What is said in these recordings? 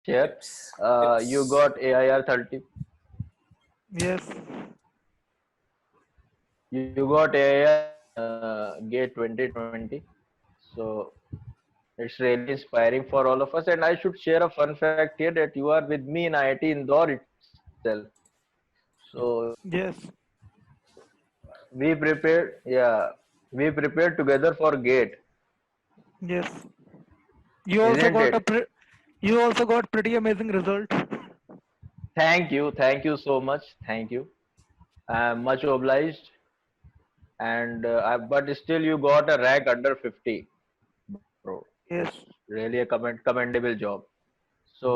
share. You got AIR 30. Yes. You got AIR in Gate 2020. So it's really inspiring for all of us. And I should share a fun fact here that you are with me in IIT Indore itself. So Yes. we prepared, yeah, we prepared together for Gate, Yes. You also isn't got a it? pre- you also got pretty amazing result. Thank you so much. Thank you. I'm much obliged. And but still, you got a rank under 50, bro. It's Yes. really a commendable job. So,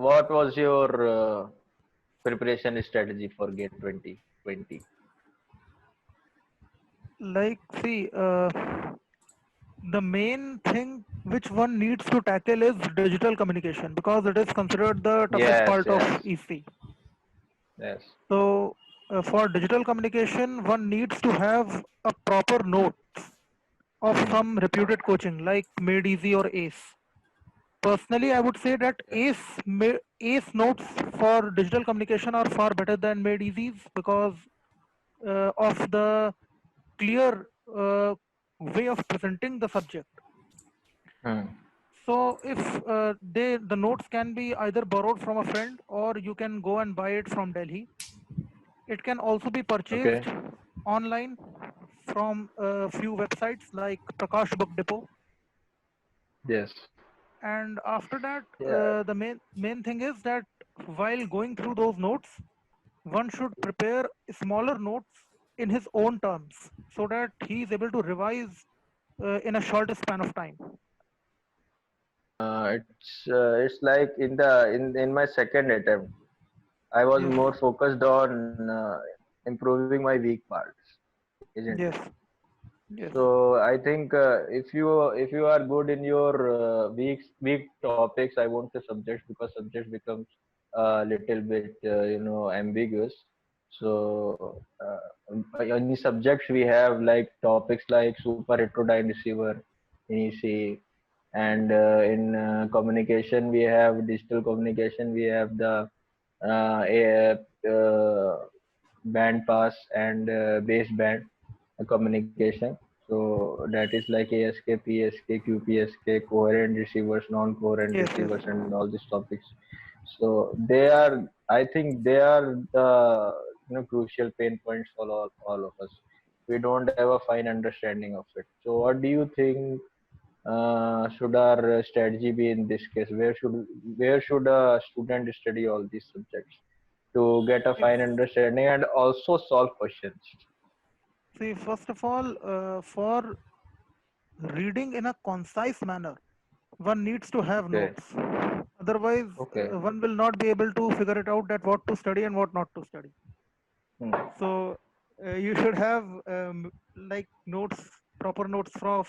what was your preparation strategy for Gate 2020? Like, see, the main thing which one needs to tackle is digital communication because it is considered the toughest Yes, part of yes, EC. yes. So, for digital communication, one needs to have a proper note of Hmm. some reputed coaching like Made Easy or ACE. Personally, I would say that Okay. ACE notes for digital communication are far better than Made Easy's because of the clear way of presenting the subject. Hmm. So if the notes can be either borrowed from a friend or you can go and buy it from Delhi. It can also be purchased Okay. online from a few websites like Prakash Book Depot. Yes. And after that, Yeah. the main thing is that while going through those notes, one should prepare smaller notes in his own terms so that he is able to revise in a short span of time. It's like in my second attempt, I was Yes, more focused on improving my weak parts, isn't it? yes, yes, So I think if you are good in your weak topics, I won't say subjects because subjects becomes a little bit ambiguous. So in the subjects we have like topics like super heterodyne receiver in EC, and in communication we have digital communication. We have the band pass and baseband communication. So that is like ASK, PSK, QPSK, coherent receivers, non-coherent yes, yes. receivers, and all these topics. So they are, I think, they are the crucial pain points for all of us. We don't have a fine understanding of it. So what do you think? Should our strategy be in this case? Where should a student study all these subjects to get a fine If, understanding and also solve questions? see, first of all, for reading in a concise manner, one needs to have Okay. notes. Otherwise, Okay. one will not be able to figure it out that what to study and what not to study. Hmm. So you should have like notes, proper notes from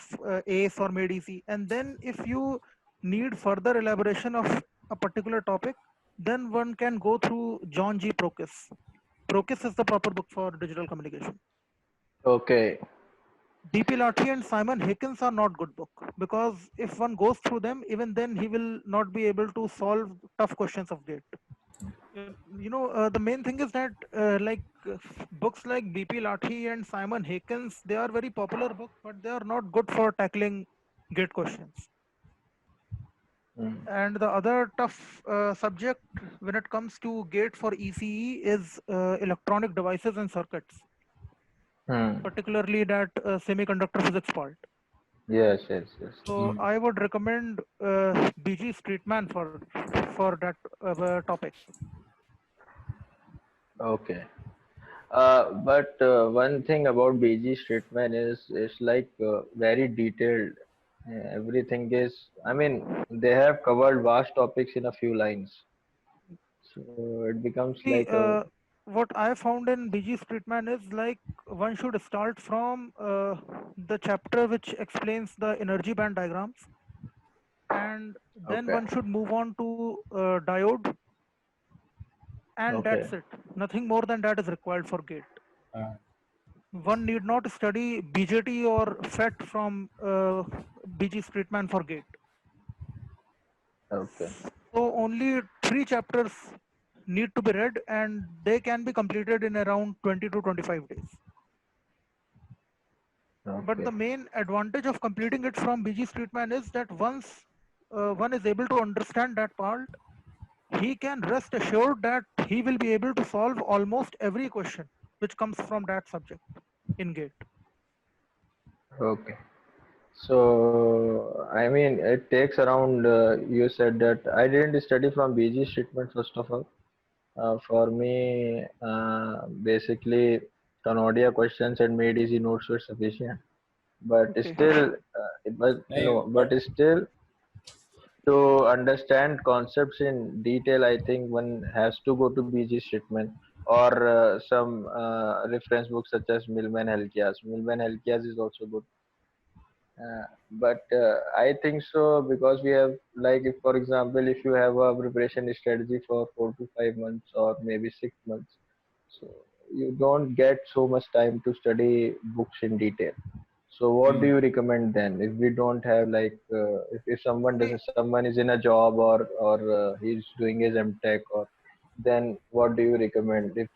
ACE or MedEC. And then if you need further elaboration of a particular topic, then one can go through John G. Prokis. Prokis is the proper book for digital communication. Okay. DP Lathi and Simon Hickens are not good book because if one goes through them, even then he will not be able to solve tough questions of gate. The main thing is that books like BP Lathi and Simon Hickens, they are very popular books, but they are not good for tackling gate questions. Hmm. And the other tough subject when it comes to gate for ECE is electronic devices and circuits, Hmm. particularly that semiconductor physics part. Yes, yes, yes. So I would recommend BG Streetman for that topic. Okay. But one thing about BG Streetman is it's like very detailed. Everything is, I mean, they have covered vast topics in a few lines. So it becomes See, like a, what I found in BG Streetman is like one should start from the chapter which explains the energy band diagrams, and then okay, one should move on to diode, and okay, that's it. Nothing more than that is required for gate. uh, One need not study BJT or FET from BG Streetman for gate. okay. So only 3 chapters need to be read, and they can be completed in around 20 to 25 days. But Okay. the main advantage of completing it from BG Streetman is that once one is able to understand that part, he can rest assured that he will be able to solve almost every question which comes from that subject in GATE. Okay. So, I mean, it takes around, you said that I didn't study from BG treatment first of all. For me, basically, Kanodia questions and made easy notes were sufficient. But Okay. still, but But still, to understand concepts in detail, I think one has to go to BG treatment or some reference books such as Millman Helkias. Millman Helkias is also good. But I think so because we have, like, if for example, if you have a preparation strategy for 4 to 5 months or maybe 6 months, so you don't get so much time to study books in detail. So what do hmm, you recommend then? If we don't have, like, if someone See, doesn't, someone is in a job or he's doing his MTech, or then what do you recommend if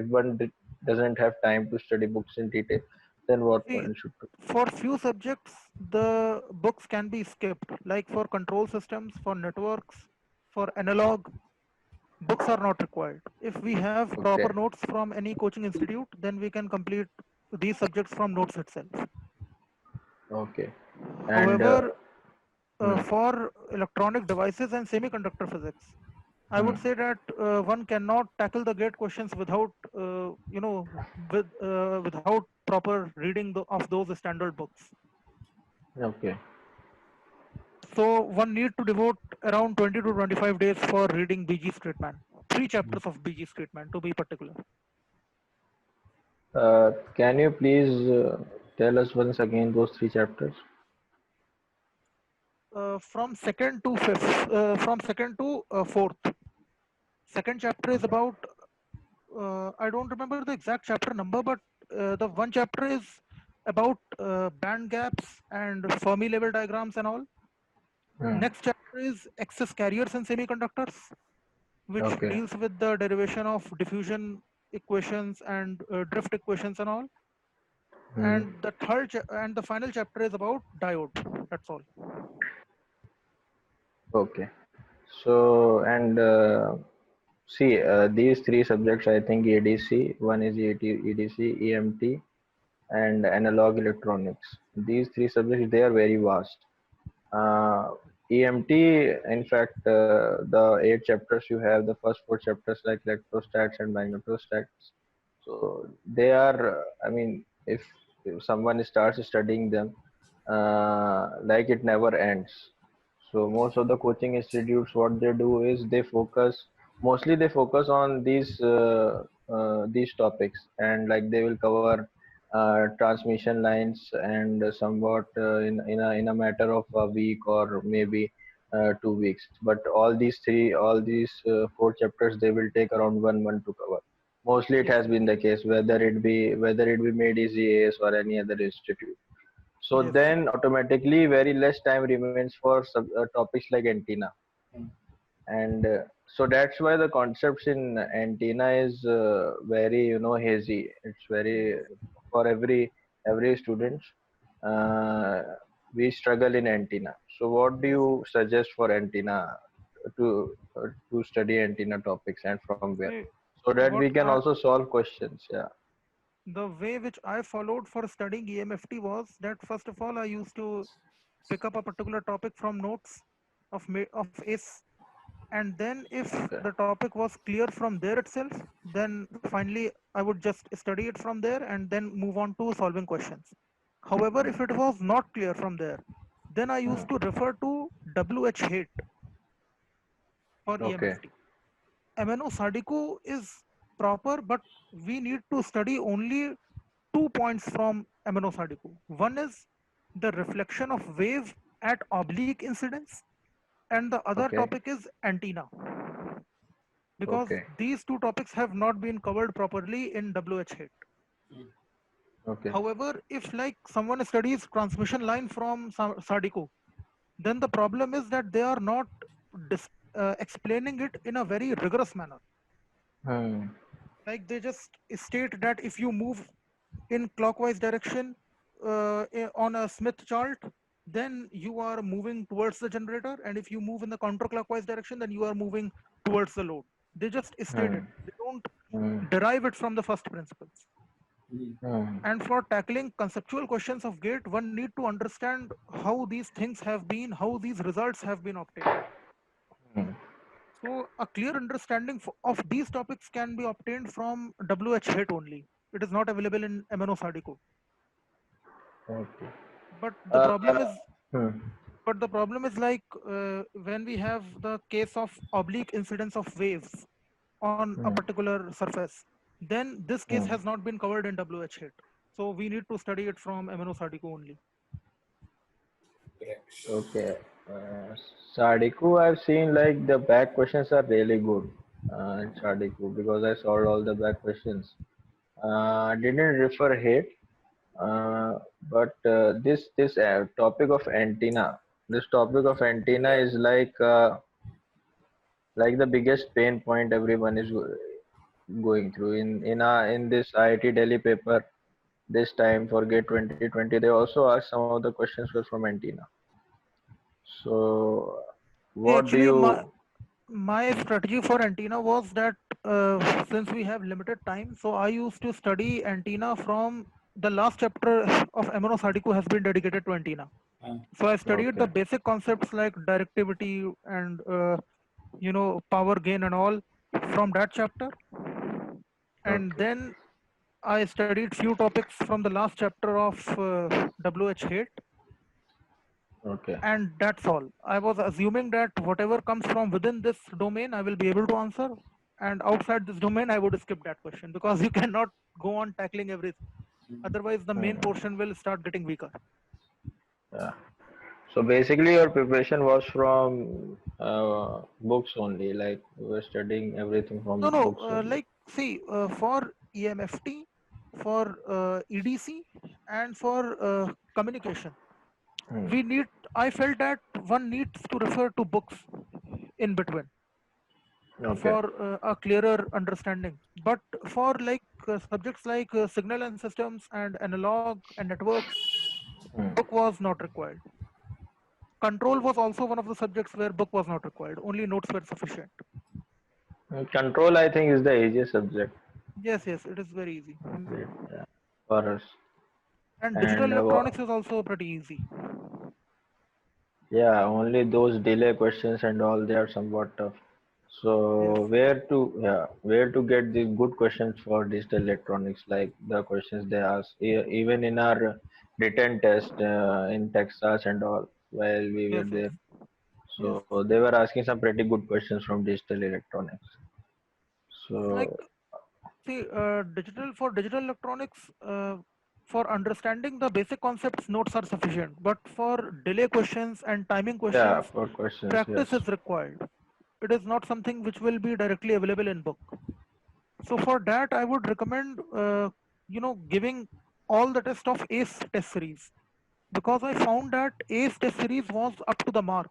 one doesn't have time to study books in detail, then what see, one should do? for few subjects, the books can be skipped, like for control systems, for networks, for analog, books are not required. If we have proper Okay. notes from any coaching institute, then we can complete these subjects from notes itself. Okay. And However, hmm, for electronic devices and semiconductor physics, I would hmm. say that one cannot tackle the gate questions without, without proper reading of those standard books. Okay. So one need to devote around 20 to 25 days for reading BG Streetman. 3 chapters of BG Streetman to be particular. Can you please tell us once again those 3 chapters? From second to fifth, from second to fourth. Second chapter is about, I don't remember the exact chapter number, but the one chapter is about band gaps and Fermi level diagrams and all. Hmm. Next chapter is excess carriers and semiconductors, which Okay. deals with the derivation of diffusion equations and drift equations and all. Hmm. And the and the final chapter is about diode. That's all. Okay. So, and see, these 3 subjects, I think ADC, one is EDC, EMT, and analog electronics. These 3 subjects, they are very vast. Uh, EMT, in fact, the 8 chapters you have, the first 4 chapters like electrostats and magnetostats. So they are, I mean, if someone starts studying them, like it never ends. So most of the coaching institutes, what they do is mostly they focus on these topics, and like they will cover transmission lines and somewhat in a matter of a week or maybe 2 weeks. But all these 4 chapters, they will take around 1 month to cover. Mostly it Yes. has been the case, whether it be made easy AS or any other institute. So Yes. then automatically very less time remains for topics like antenna, and so that's why the concepts in antenna is very, hazy. It's very, for every student, uh, we struggle in antenna. So what do Yes. you suggest for antenna, to study antenna topics, and from where, See, so that we what can I also solve questions? Yeah. the way which I followed for studying EMFT was that first of all I used to pick up a particular topic from notes of ACE, and then if Okay. the topic was clear from there itself, then finally I would just study it from there and then move on to solving questions. However, if it was not clear from there, then I Hmm. used to refer to WH Haight for Okay. EMFT. MNO Sadiku is proper, but we need to study only 2 points from MNO Sadiku. One is the reflection of wave at oblique incidence, and the other Okay. topic is antenna, because Okay. these two topics have not been covered properly in WH Haight. Okay. However, if like someone studies transmission line from Sadiku, then the problem is that they are not explaining it in a very rigorous manner. Hmm. Like they just state that if you move in clockwise direction on a Smith chart, then you are moving towards the generator, and if you move in the counterclockwise direction, then you are moving towards the load. They just state Hmm. it. They don't Hmm. derive it from the first principles. Hmm. And for tackling conceptual questions of gate, one need to understand how these things have been, how these results have been obtained. Hmm. So a clear understanding of these topics can be obtained from WH Hit only. It is not available in MNO Sadico. Okay. But the Uh, problem is, hmm. like when we have the case of oblique incidence of waves on a Hmm. particular surface, then this case Hmm. has not been covered in WH Hit. So we need to study it from MNO Sadico only. Okay. Sadiku, I've seen like the back questions are really good in Sadiku because I solved all the back questions. Didn't refer hate, uh, but this topic of antenna. This topic of antenna is like the biggest pain point everyone is going through in this IIT Delhi paper this time for GATE 2020. They also asked some of the questions were from antenna. So, See, what do actually, you? my strategy for antenna was that since we have limited time, so I used to study antenna from the last chapter of MNO Sadiku has been dedicated to antenna. So I studied the Okay, basic concepts like directivity and power gain and all from that chapter, and okay, then I studied few topics from the last chapter of WH Hate, okay. and that's all. I was assuming that whatever comes from within this domain, I will be able to answer, and outside this domain, I would skip that question because you cannot go on tackling everything. Otherwise, the main Hmm, portion will start getting weaker. yeah. So basically, your preparation was from books only. Like you were studying everything No, from no. books only. Like, see, for EMFT, for EDC, and for communication, Hmm. we need. I felt that one needs to refer to books in between Okay. for a clearer understanding. But for like subjects like signal and systems and analog and networks, Hmm. book was not required. Control was also one of the subjects where book was not required. Only notes were sufficient. Control, I think, is the easiest subject. Yes, yes, it is very easy. Yeah, for us. And digital And electronics is also pretty easy. yeah, only those delay questions and all they are somewhat tough. Yes, So where to get the good questions for digital electronics like the questions they ask even in our written test in Texas and all while we were yes, yes, there. yes. So they were asking some pretty good questions from digital electronics. Like, So see, digital electronics, for understanding the basic concepts, notes are sufficient. But for delay questions and timing yeah, questions, for questions, practice yes. is required. It is not something which will be directly available in book. So for that, I would recommend, giving all the test of ACE test series, because I found that ACE test series was up to the mark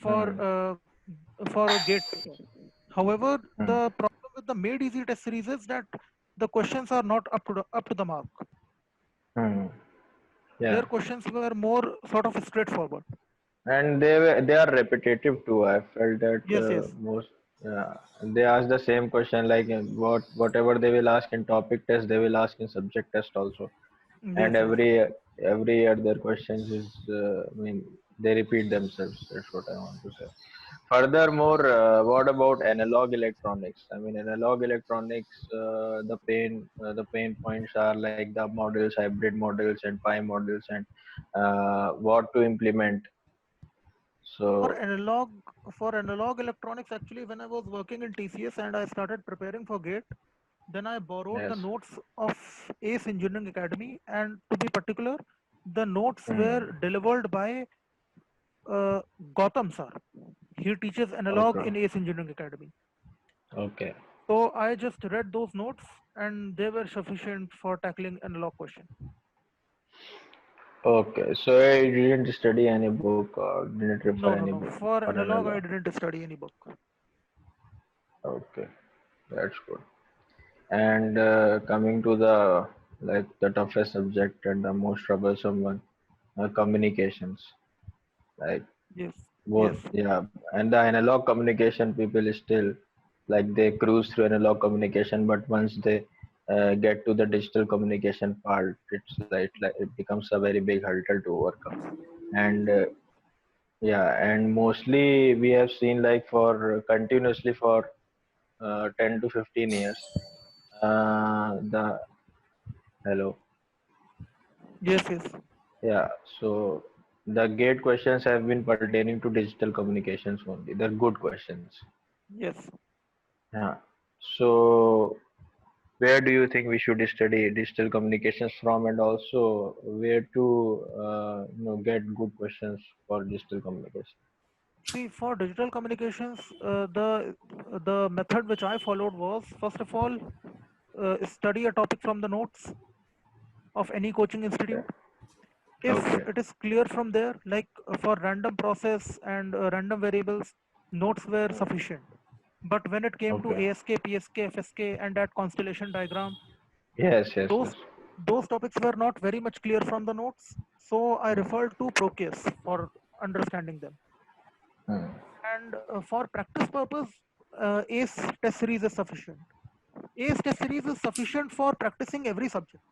for Hmm. a gate paper. However, Hmm. the problem with the made easy test series is that the questions are not up to the mark. Hmm. Their Yeah. questions were more sort of straightforward. And they are repetitive too. I felt that Yes, yes, most they ask the same question like whatever they will ask in topic test they will ask in subject test also, and yes, yes. every year their questions is I mean they repeat themselves. That's what I want to say. Furthermore, what about analog electronics? I mean, analog electronics, the pain points are like the models, hybrid models, and pi models, and what to implement. For So analog, electronics, actually, when I was working in TCS and I started preparing for GATE, then I borrowed the yes. notes of ACE Engineering Academy, and to be particular, the notes Hmm. were delivered by Gautam sir. He teaches analog Okay. in ACE Engineering Academy. Okay. So I just read those notes, and they were sufficient for tackling analog question. Okay, so you didn't study any book or didn't refer No, any no, no. book For for analog, I analog. didn't study any book. Okay, that's good. And coming to the like the toughest subject and the most troublesome one, communications. Like Yes, both, yes, yeah. And the analog communication people is still like they cruise through analog communication, but once they get to the digital communication part, it's like it becomes a very big hurdle to overcome. And yeah, and mostly we have seen like for continuously for 10 to 15 years, the hello. yes, yes, Yeah, so the gate questions have been pertaining to digital communications only. They're good questions. yes. Yeah. So where do you think we should study digital communications from, and also where to get good questions for digital communication? See, for digital communications, the method which I followed was first of all study a topic from the notes of any coaching Okay. institute. If Okay. it is clear from there, like for random process and random variables, notes were sufficient. But when it came to Okay. ASK, PSK, FSK, and that constellation diagram, Yes. Yes. those Yes. those topics were not very much clear from the notes. So I Hmm. referred to Proteus for understanding them. Hmm. And for practice purpose, ACE test series is sufficient. ACE test series is sufficient for practicing every subject.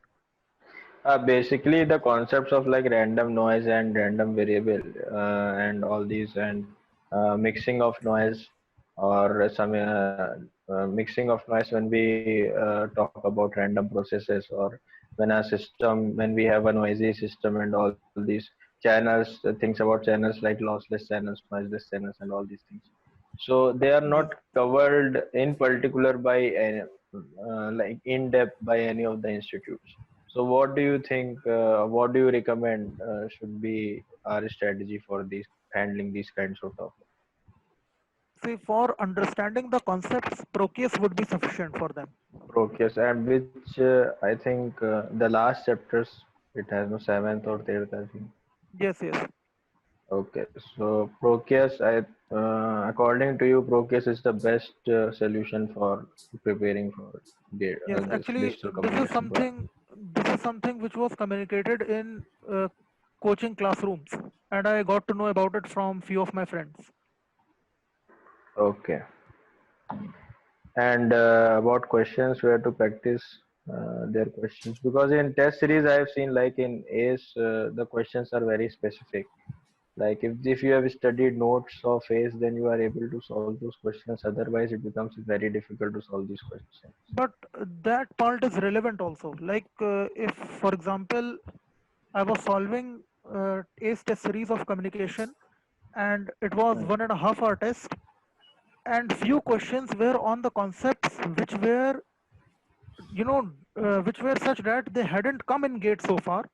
Basically, the concepts of like random noise and random variable and all these and mixing of noise or some mixing of noise when we talk about random processes or when we have a noisy system and all these channels, things about channels like lossless channels, noiseless channels, and all these things. So they are Yes. not covered in particular by like in depth by any of the institutes. So what do you think? What do you recommend should be our strategy for these handling these kinds of topics? See, for understanding the concepts, Proteus would be sufficient for them. Process and which I think the last chapters it has no seventh or eighth I think. Yes, yes, Okay, so Procase, according to you, Procase is the best solution for preparing for yes. this Actually, digital communication part. this is something which was communicated in coaching classrooms, and I got to know about it from few of my friends. Okay, and about questions, where to practice their questions because in test series I have seen like in ACE the questions are very specific. Like if you have studied notes of ACE, then you are able to solve those questions. Otherwise, it becomes very difficult to solve these questions. But that part is relevant also. Like if, for example, I was solving ACE test series of communication, and it was Hmm. 1.5 hour test, and few questions were on the concepts which were, you know, which were such that they hadn't come in gate so far.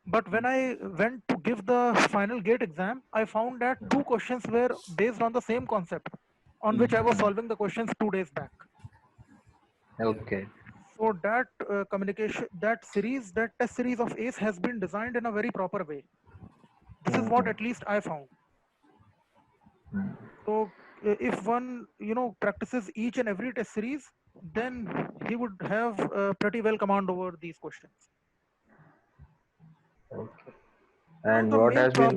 But when I went to give the final gate exam, I found that two questions were based on the same concept on which I was Hmm. solving the questions 2 days back. Okay. So that communication, that test series of ACE has been designed in a very proper way. This is what Hmm. at least I found. Hmm. So if one, practices each and every test series, then he would have pretty well command over these questions. Okay. Now And what has been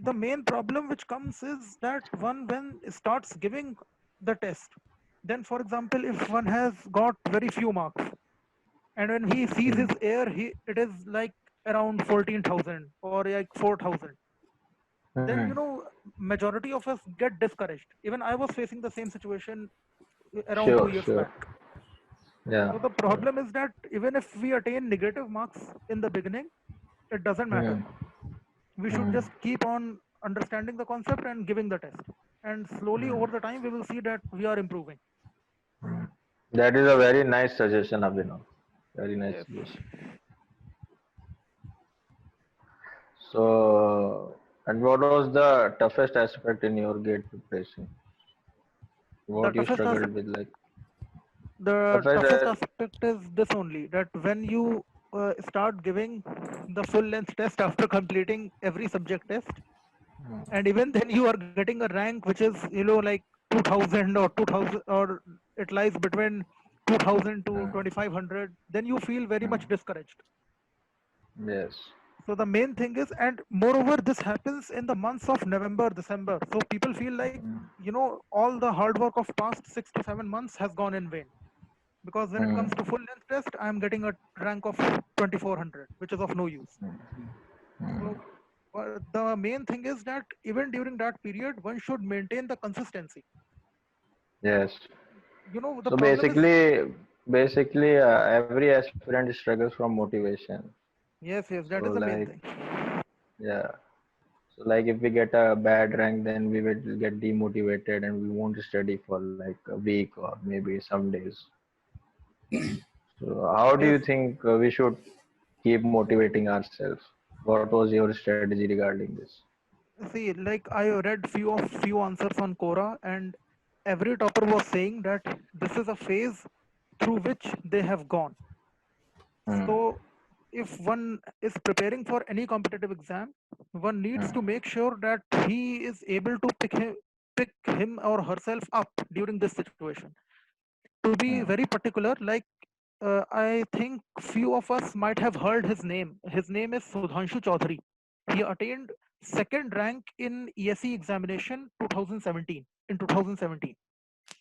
the main problem which comes is that one when starts giving the test, then for example, if one has got very few marks, and when he sees hmm. his air, it is like around 14,000 or like 4,000. Then Hmm. majority of us get discouraged. Even I was facing the same situation around two Sure, years sure. back. Yeah. So the Yeah. problem is that even if we attain negative marks in the beginning, it doesn't matter. Hmm. We should Hmm. just keep on understanding the concept and giving the test, and slowly over the time we will see that we are improving. That is a very nice suggestion, Abhinav. Very nice Yes. suggestion. So, and what was the toughest aspect in your gate preparation? the What you toughest struggled as- with, like the toughest? toughest aspect is this only, that when you start giving the full length test after completing every subject test, Hmm. and even then you are getting a rank which is like 2000 or 2000, or it lies between 2000 to Hmm. 2500, then you feel very Hmm. much discouraged. Yes. So the main thing is, and moreover, this happens in the months of November, December. So people feel like, Hmm. all the hard work of past 6 to 7 months has gone in vain. Because when it Hmm. comes to full length test, I am getting a rank of 2400, which is of no use. Hmm. So the main thing is that even during that period, one should maintain the consistency. Yes. The So problem is, basically, every aspirant struggles from motivation. yes, So that is the main like, thing. yeah. So like if we get a bad rank, then we will get demotivated and we won't study for like a week or maybe some days. So how do Yes. you think we should keep motivating ourselves? What was your strategy regarding this? See, like I read few answers on Quora, and every topper was saying that this is a phase through which they have gone. Hmm. So if one is preparing for any competitive exam, one needs to Hmm. make sure that he is able to pick him or herself up during this situation. To be Hmm. very particular, like I think few of us might have heard his name. His name is Sudhanshu Chaudhary. He attained second rank in ESE examination 2017 in 2017.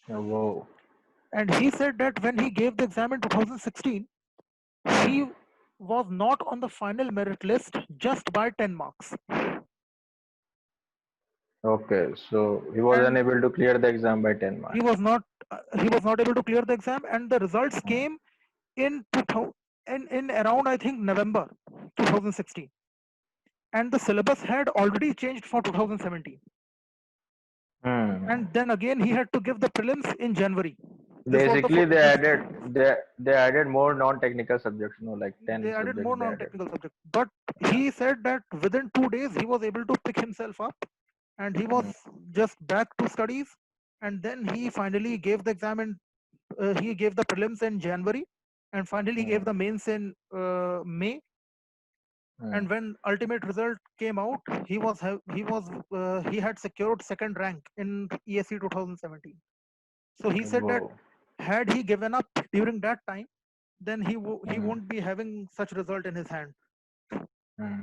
Whoa. And he said that when he gave the exam in 2016, Hmm. he was not on the final merit list just by 10 marks. Okay, so he was And unable to clear the exam by 10 he marks. was not he was not able to clear the exam, and the results Hmm. came in 2000, in around, I think, November 2016, and the syllabus had already changed for 2017. Hmm. And then again he had to give the prelims in January. This was the Basically, they this added they added more non-technical subjects, like They 10 added subjects more they added. non-technical subjects, but Yeah. he said that within 2 days he was able to pick himself up, and he was Hmm. just back to studies. And then he finally gave the exam in he gave the prelims in January, and finally Hmm. gave the mains in May. Hmm. And when ultimate result came out, he had secured second rank in ESE 2017. So he said that Whoa. had he given up during that time, then he Hmm. won't be having such result in his hand. Hmm.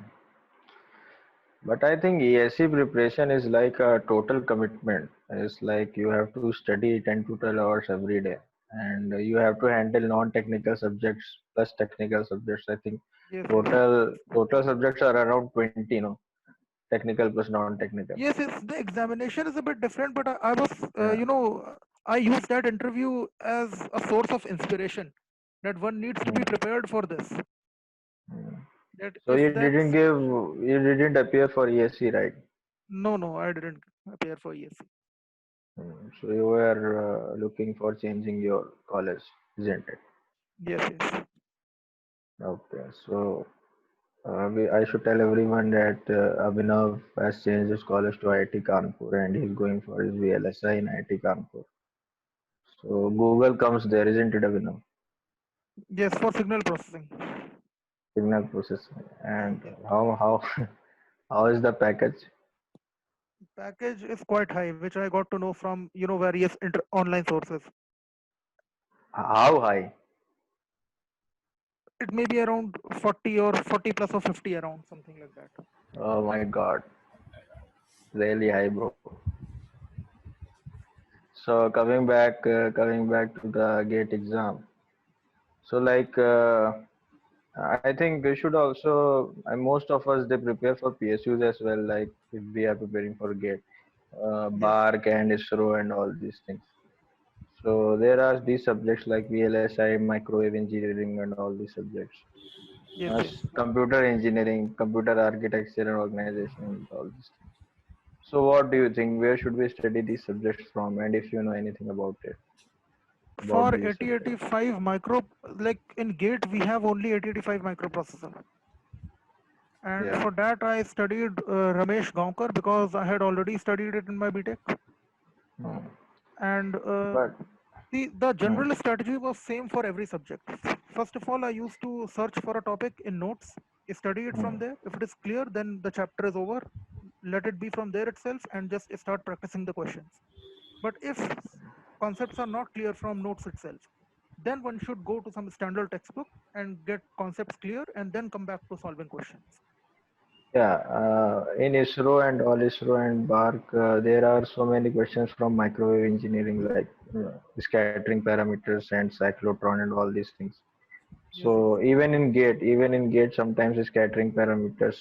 But I think ESC preparation is like a total commitment. It's like you have to study 10 to 12 hours every day, and you have to handle non-technical subjects plus technical subjects. I think Yes, yes. total subjects are around 20, technical plus non-technical. Yes, yes. The examination is a bit different, but I was, Yeah. I used that interview as a source of inspiration that one needs to be Hmm. prepared for this. Hmm. That So if that's you didn't appear for ESC, right? No, no, I didn't appear for ESC. So you were looking for changing your college, isn't it? Yes, yes, Okay. So I should tell everyone that Abhinav has changed his college to IIT Kanpur and he's going for his VLSI in IIT Kanpur. So Google comes there, isn't it, Abhinav? yes, for signal processing. Signal processing. And how how is the package? Package is quite high, which I got to know from various online sources. How high? It may be around 40 or 40 plus or 50, around something like that. Oh my God, really high, bro. So coming back to the GATE exam. So like I think we should also, and most of us they prepare for PSUs as well. Like if we are preparing for GATE, Yes, BARC and ISRO and all these things. So there are these subjects like VLSI, microwave engineering, and all these subjects. yes, yes. Computer engineering, computer architecture and organization, all these things. So what do you think? Where should we study these subjects from? And if you know anything about it, about For these subjects. 8085 micro, like in GATE, we have only 8085 microprocessor. And Yeah. for that, I studied Ramesh Gaonkar because I had already studied it in my BTech. Hmm. And But See, the Hmm. general strategy was same for every subject. First of all, I used to search for a topic in notes, study it Hmm. from there. If it is clear, then the chapter is over. Let it be from there itself and just start practicing the questions. But if concepts are not clear from notes itself, then one should go to some standard textbook and get concepts clear and then come back to solving questions. Yeah, in ISRO and all ISRO and BARC, there are so many questions from microwave engineering, like scattering parameters and cyclotron and all these things. Yes, yes. So even in GATE, sometimes scattering parameters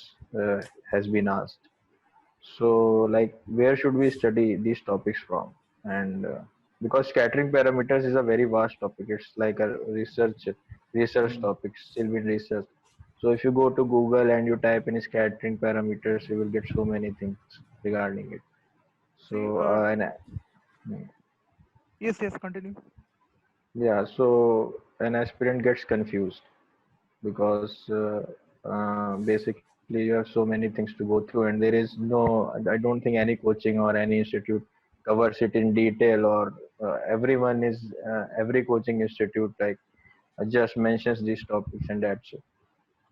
has been asked. So, like, where should we study these topics from? And because scattering parameters is a very vast topic, it's like a research Mm. topic, still being researched. So, if you go to Google and you type in scattering parameters, you will get so many things regarding it. See, So, yes, yes, continue. yeah, so an aspirant gets confused because basically you have so many things to go through, and there is no, I don't think any coaching or any institute covers it in detail, or every coaching institute like just mentions these topics and that's it.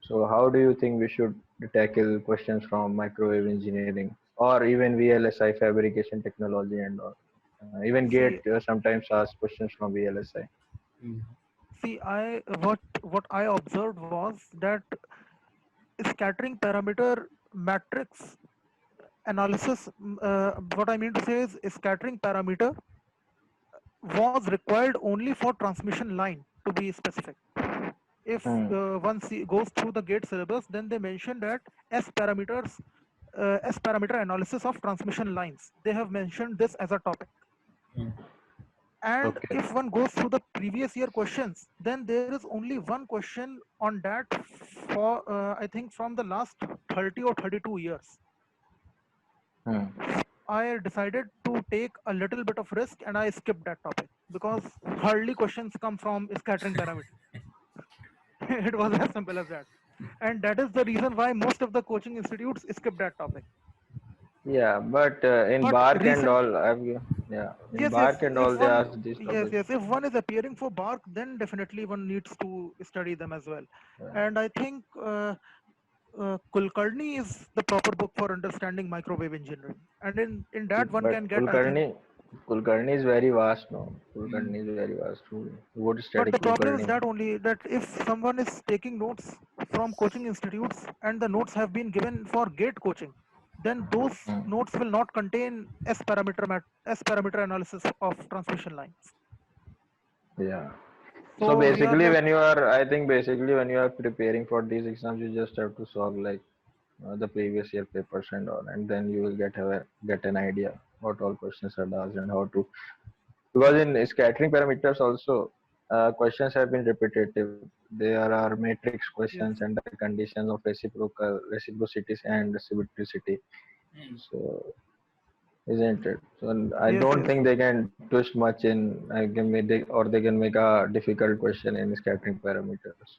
So how do you think we should tackle questions from microwave engineering or even VLSI, fabrication technology and all? Even See, GATE sometimes asks questions from VLSI. Mm. see, what I observed was that scattering parameter matrix analysis. What I mean to say is scattering parameter was required only for transmission line, to be specific. If Hmm. goes through the GATE syllabus, then they mention that S parameter analysis of transmission lines. They have mentioned this as a topic. Mm. And Okay. if one goes through the previous year questions, then there is only one question on that for I think from the last 30 or 32 years. Hmm. I decided to take a little bit of risk and I skipped that topic because hardly questions come from scattering parameter. It was as simple as that. And that is the reason why most of the coaching institutes skip that topic. Yeah, but in But Bark and recent, all, yeah, in yes, yes, Bark and if all, they one, ask these yes, topics. yes, if one is appearing for Bark, then definitely one needs to study them as well. Yeah. And I think Kulkarni is the proper book for understanding microwave engineering. And in that one can But get, I think, Kulkarni is very vast now. Mm. Kulkarni is very vast. Who would study but the problem is Kulkarni? that only that if someone is taking notes from coaching institutes and the notes have been given for GATE coaching, then those Hmm. notes will not contain S parameter analysis of transmission lines. Yeah. So So we are basically, left. I think basically when you are preparing for these exams, you just have to solve like the previous year papers and all, and then you will get an idea what all questions are asked and how to. Because in scattering parameters also, questions have been repetitive. There are matrix Yes, questions and the conditions of reciprocities and reciprocity. Mm. So isn't it? So I yes, don't yes, think they can twist much in. I can make they can make a difficult question in scattering parameters.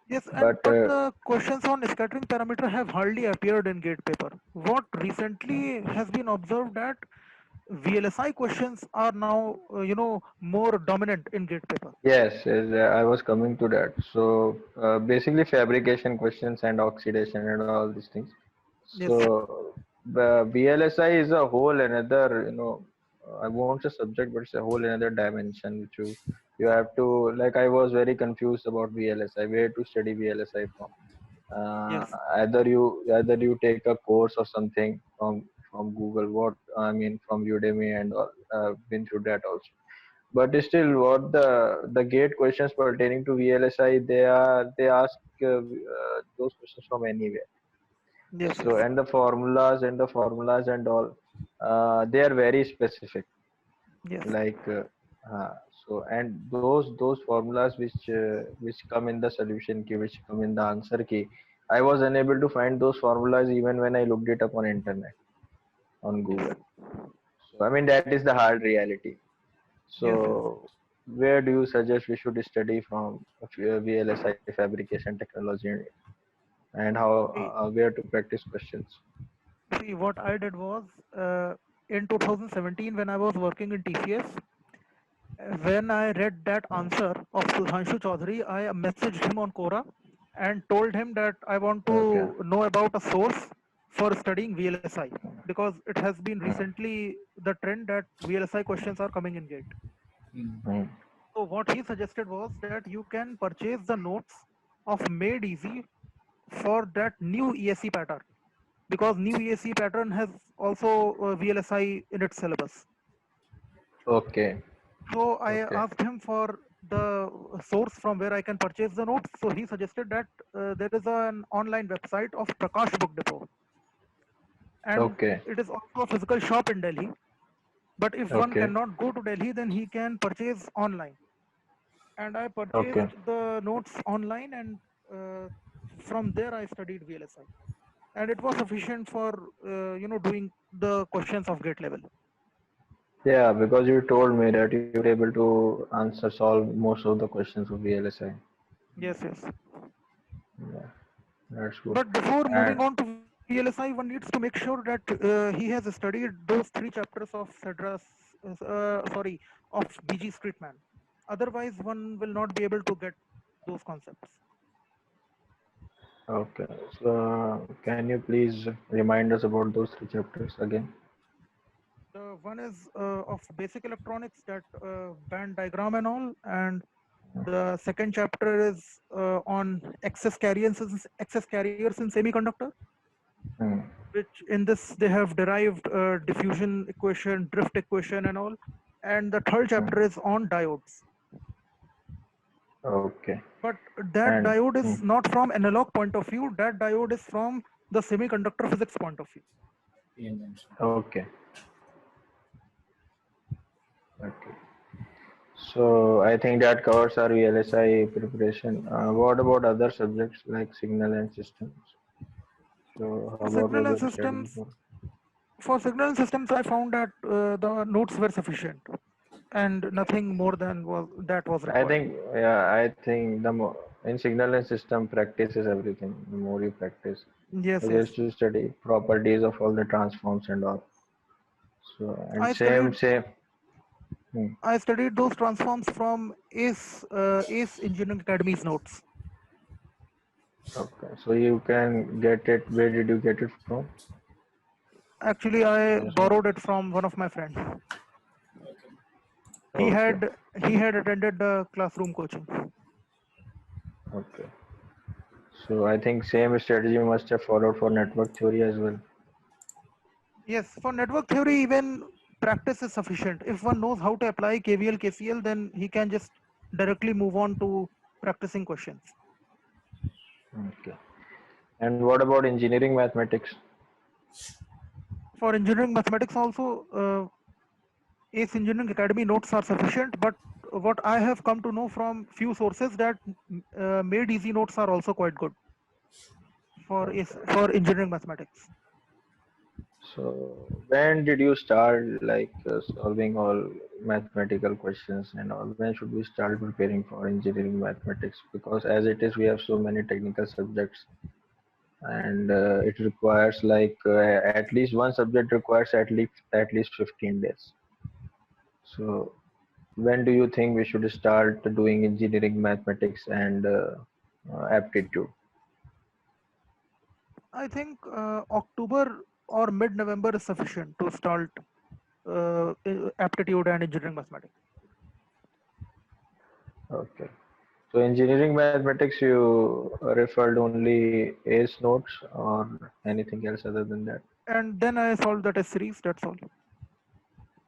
yes. And But but the questions on scattering parameter have hardly appeared in GATE paper. What recently has been observed that VLSI questions are now more dominant in GATE paper. yes, I was coming to that. So basically, fabrication questions and oxidation and all these things. Yes, So the VLSI is a whole another, I won't say subject, but it's a whole another dimension which you have to, like, I was very confused about VLSI, where to study VLSI from. Uh, yes, either you take a course or something from Google, what I mean from Udemy and all. Been through that also. But still, what the gate questions pertaining to VLSI, they ask those questions from anywhere. yes, So yes, and the formulas and all, they are very specific. yes, Like so, and those formulas which come in the solution key, which come in the answer key, I was unable to find those formulas even when I looked it up on internet, on yes, Google. So I mean that is the hard reality. yes, yes. So where do you suggest we should study from VLSI fabrication technology, and how See, where to practice questions? see, what I did was in 2017 when I was working in TCS, When I read that answer of Sudhanshu Chaudhary, I messaged him on Quora and told him that I want Okay. to know about a source for studying VLSI because it has been Hmm. recently the trend that VLSI questions are coming in GATE. Mm. Hmm. So what he suggested was that you can purchase the notes of Made Easy for that new ESE pattern because new ESE pattern has also VLSI in its syllabus. Okay. So I Okay. asked him for the source from where I can purchase the notes. So he suggested that there is an online website of Prakash Book Depot, and Okay. it is also a physical shop in Delhi. But if one Okay. cannot go to Delhi, then he can purchase online. And I Okay. purchased the notes online, and from there I studied VLSI, and it was sufficient for doing the questions of gate level. Yeah, because you told me that you were able to answer solve most of the questions of VLSI. Yes, yes. Yeah, that's good. But before moving And on to VLSI, one needs to make sure that he has studied those three chapters of Cedras, sorry, of BG Streetman. Otherwise, one will not be able to get those concepts. okay, so can you please remind us about those three chapters again? The one is of basic electronics, that band diagram and all, and the second chapter is on excess carriers in semiconductor, Hmm. which in this they have derived diffusion equation, drift equation and all. And the third Hmm. chapter is on diodes. Okay. But that And diode is not from analog point of view, that diode is from the semiconductor physics point of view. PN. okay. Okay. So I think that covers our VLSI preparation. What about other subjects like signal and systems? So how For about signal was and your study systems, for? for signal and systems, I found that the notes were sufficient and nothing more than that was I required. think, yeah, I think the more in signal and system practice is everything. The more you practice, Yes, because yes. to study properties of all the transforms and all. So and I same studied same. Hmm. I studied those transforms from ACE Engineering Academy's notes. Okay, so you can get it. Where did you get it from? Actually, I Those borrowed notes. it from one of my friends. Okay. He Okay, had he had attended the classroom coaching. okay. So I think same strategy must have followed for network theory as well. Yes, for network theory, even practice is sufficient. If one knows how to apply KVL, KCL, then he can just directly move on to practicing questions. Okay. And what about engineering mathematics? For engineering mathematics also, ACE Engineering Academy notes are sufficient, but what I have come to know from few sources that made easy notes are also quite good for Okay. for engineering mathematics. So when did you start like solving all mathematical questions and all? When should we start preparing for engineering mathematics? Because as it is, we have so many technical subjects, and it requires like at least one subject requires at least 15 days. So when do you think we should start doing engineering mathematics and aptitude? I think October or mid-November is sufficient to start aptitude and engineering mathematics. Okay. So engineering mathematics, you referred only ACE notes or anything else other than that? And then I solved the test series. That's all.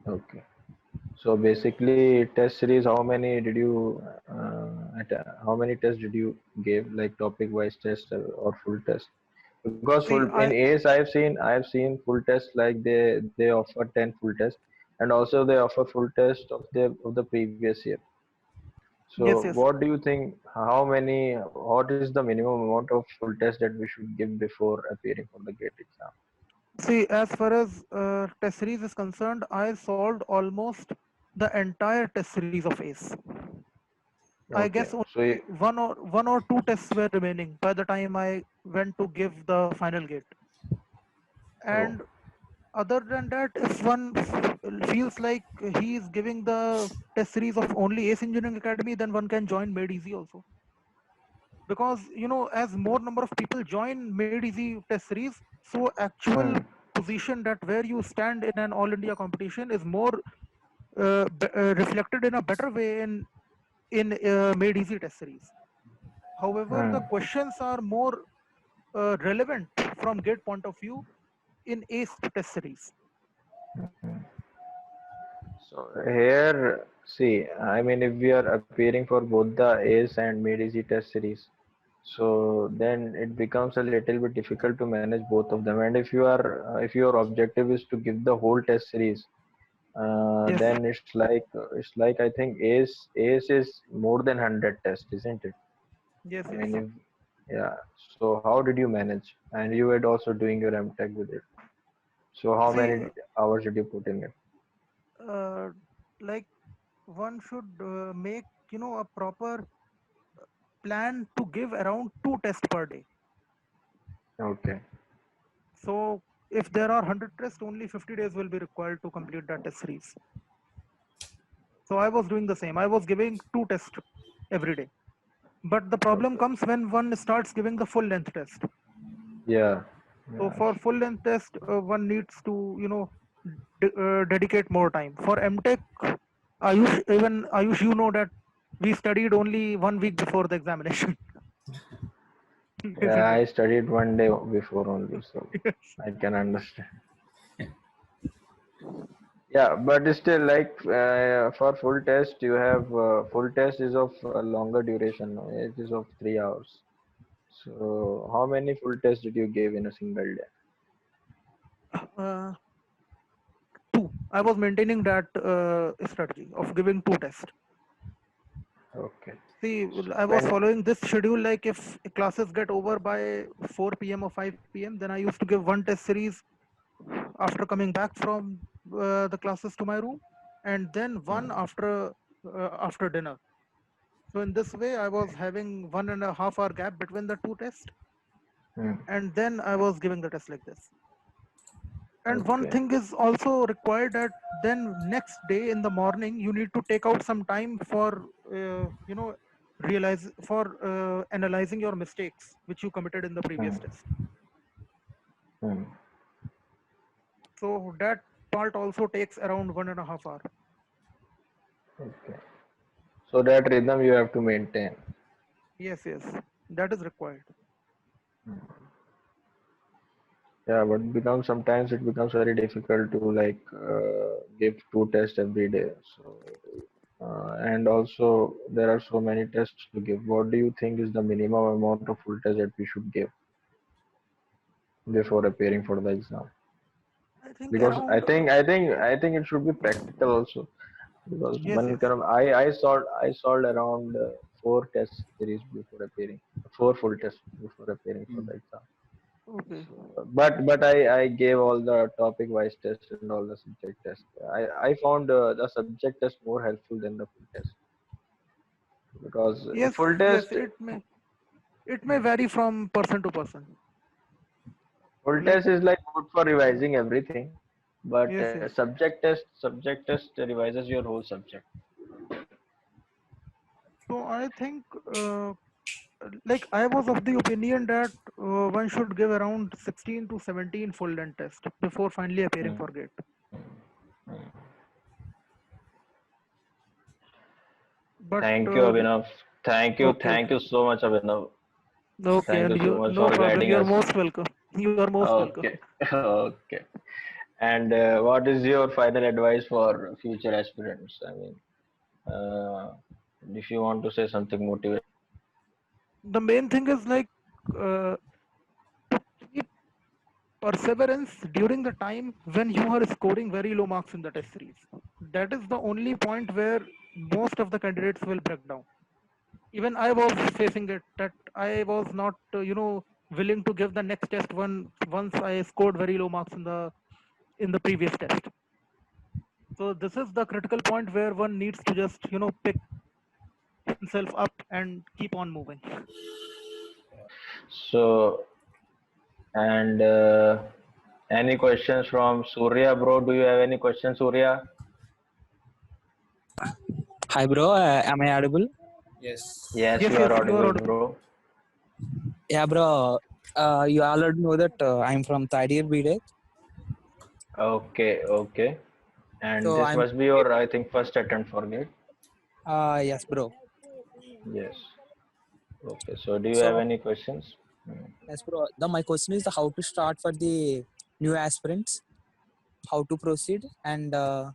Okay. So basically, test series, how many did you, how many tests did you give, like topic-wise test or full test? Because full See, in ACE, I've seen full test like they offer 10 full tests, and also they offer full test of the previous year. yes, So yes. what do you think? What is the minimum amount of full test that we should give before appearing for the GATE exam? See, as far as test series is concerned, I solved almost the entire test series of ACE. I guess Okay. So only one or two tests were remaining by the time I went to give the final gate. oh, And Other than that, if one feels like he is giving the test series of only Ace Engineering Academy, then one can join Made Easy also. Because as more number of people join Made Easy test series, so actual Hmm. position that where you stand in an all India competition is more reflected in a better way in Made Easy test series. However, Hmm. the questions are more relevant from GATE point of view in ACE test series. So here, see, I mean, if we are appearing for both the Ace and Mid Easy test series, so then it becomes a little bit difficult to manage both of them. And if your objective is to give the whole test series, Yes, then it's like I think Ace is more than 100 tests, isn't it? yes, I yes. mean, yeah. So how did you manage? And you were also doing your MTech with it. So how See, many hours did you put in it? uh, like one should make a proper plan to give around 2 tests per day. Okay. So if there are 100 tests, only 50 days will be required to complete that test series. So I was doing the same. I was giving 2 tests every day. But the problem Okay. comes when one starts giving the full length test. Yeah. So Yeah. for full length test, one needs to dedicate more time. For MTech, Ayush, you know that we studied only 1 week before the examination, Yeah, isn't it? I studied one day before only, so I can understand. Yeah, but still, like for full test, you have full test is of longer duration. No? It is of 3 hours. So, how many full tests did you give in a single day? Uh, Two. I was maintaining that strategy of giving 2 tests. Okay. See, So I was when following this schedule. Like if classes get over by 4 p.m. or 5 p.m., then I used to give 1 test series after coming back from the classes to my room, and then one after dinner. So in this way, I was having 1.5 hour gap between the 2 tests, hmm, and then I was giving the test like this. And one okay, thing is also required that then next day in the morning you need to take out some time for realize for analyzing your mistakes which you committed in the previous hmm, test. hmm, So that part also takes around 1.5 hour. okay. So that rhythm you have to maintain. Yes, yes, that is required. Yeah, but becomes sometimes it becomes very difficult to like give two tests every day. So and also there are so many tests to give. What do you think is the minimum amount of full test that we should give before appearing for the exam? I think Because I around think I think I think it should be practical also. Because yes, one yes. kind of I solved around 4 test series before appearing, 4 full tests before appearing for the Mm. exam. Okay. So, but I gave all the topic wise test and all the subject test. I found the subject test more helpful than the full test because Yes, full yes. test It may vary from person to person. full Like test is like good for revising everything, but yes, yes. subject test revises your whole subject. So I think like I was of the opinion that one should give around 16 to 17 full length tests before finally appearing Hmm. for GATE. But Thank you, Abhinav. okay, Thank okay, you so much, Abhinav. okay, Thank you and so you much no for problem. guiding You are us. most welcome. You are most welcome. Okay, okay. And what is your final advice for future aspirants? I mean, uh, if you want to say something motivating. The main thing is like uh, keep perseverance during the time when you are scoring very low marks in the test series. That is the only point where most of the candidates will break down. Even I was facing it that I was not willing to give the next test once I scored very low marks in the previous test. So this is the critical point where one needs to just pick himself up and keep on moving. So, and Any questions from Surya, bro? Do you have any questions, Surya? Hi, bro. Am I audible? Yes. Yes, Yes, you yes, are you are audible, audible. bro. Yeah, bro. You already know that I'm from third year BTech. Okay, okay. And So this I'm. must be your, I think, first attempt for it. Yes, bro. Yes. Okay. So, do you have So any questions? Hmm. yes, bro. My question is how to start for the new aspirants, how to proceed, and uh,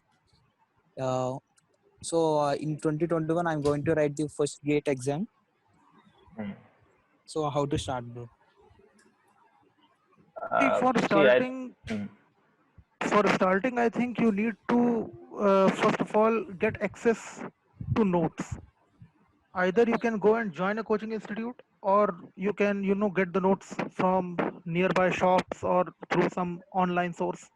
in 2021 I'm going to write the first gate exam. Hmm. So how to start, bro? See, See, hmm. for starting, I think you need to first of all get access to notes. Either you can go and join a coaching institute, or you can, get the notes from nearby shops or through some online source.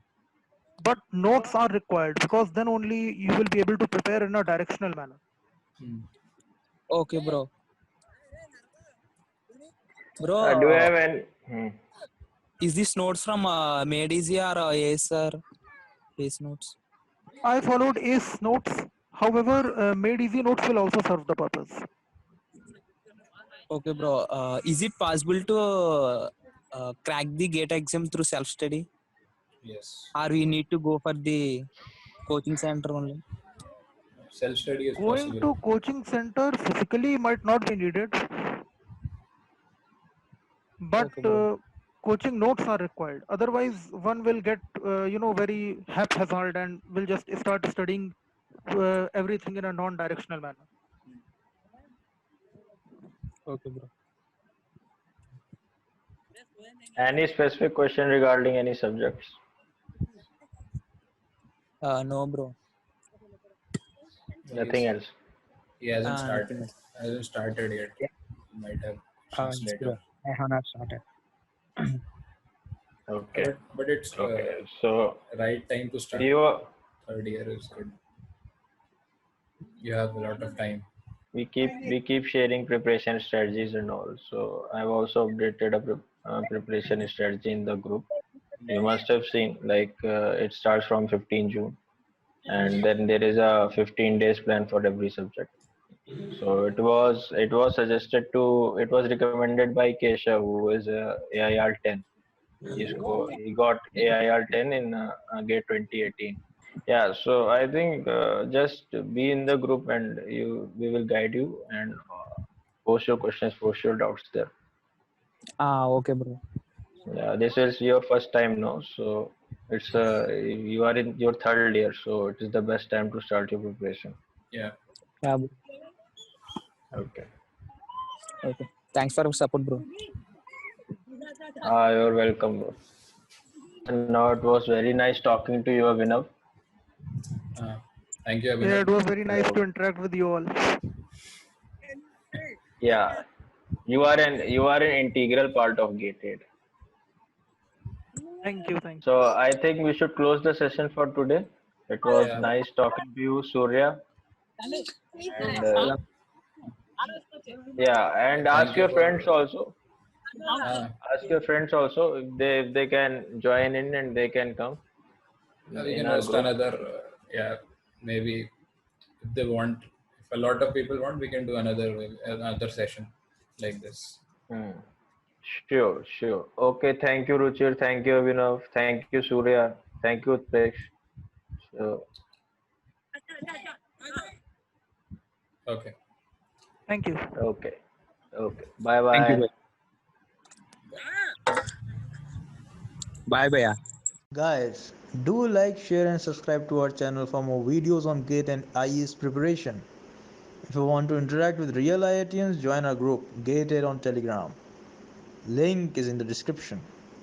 But notes are required because then only you will be able to prepare in a directional manner. Hmm. Okay, bro. Do you Bro, have any? Hmm. is this notes from Made Easy or Ace or Ace Notes? I followed ACE notes. However, Made Easy notes will also serve the purpose. Okay, bro. Is it possible to crack the gate exam through self study, Yes. or we need to go for the coaching center only? Self study is Going possible. to coaching center physically might not be needed, but Okay, bro. coaching notes are required. Otherwise, one will get, very haphazard and will just start studying everything in a non-directional manner. Okay, bro. Any specific question regarding any subjects? No, bro. Nothing else. He hasn't started. Nothing else. Hasn't started yet. Yeah. He might have questions Yes, later. bro. I have not started. Okay. But it's Okay. So right time to start. you, Third year is good. You have a lot of time. we keep sharing preparation strategies and all. So I've also updated a preparation strategy in the group. You must have seen, like, it starts from 15 June, and then there is a 15 days plan for every subject. So it was suggested to it was recommended by Keshav, who is AIR 10. He got AIR 10 in Gate 2018. Yeah, so I think just be in the group and we will guide you and post your questions, post your doubts there. Okay, bro. Yeah, this is your first time now, so it's you are in your third year, so it is the best time to start your preparation. Yeah. Yeah, bro. Okay. Okay. Thanks for your support, bro. You're welcome, bro. And now it was very nice talking to you, Abhinav. Thank you, Yeah, Abhinav. it was very nice So to interact with you all. yeah, you are an integral part of Gated. Thank you, thank you. So I think we should close the session for today. It was Yeah. nice talking to you, Surya, and Yeah. yeah, and Thank ask you your for. friends also. Uh, Ask your friends also if they can join in and they can come we in can our host group. another. Yeah. Maybe if they want, if a lot of people want, we can do another session like this. Hmm. Sure, sure. Okay, thank you, Ruchir. Thank you, Abhinav. Thank you, Surya. Thank you, Utpesh. So, Okay. Thank you. okay, okay. Bye, Thank you, bye. bro. Bye, bye. Guys, do like, share, and subscribe to our channel for more videos on GATE and IES preparation. If you want to interact with real IITians, join our group GATE on Telegram. Link is in the description.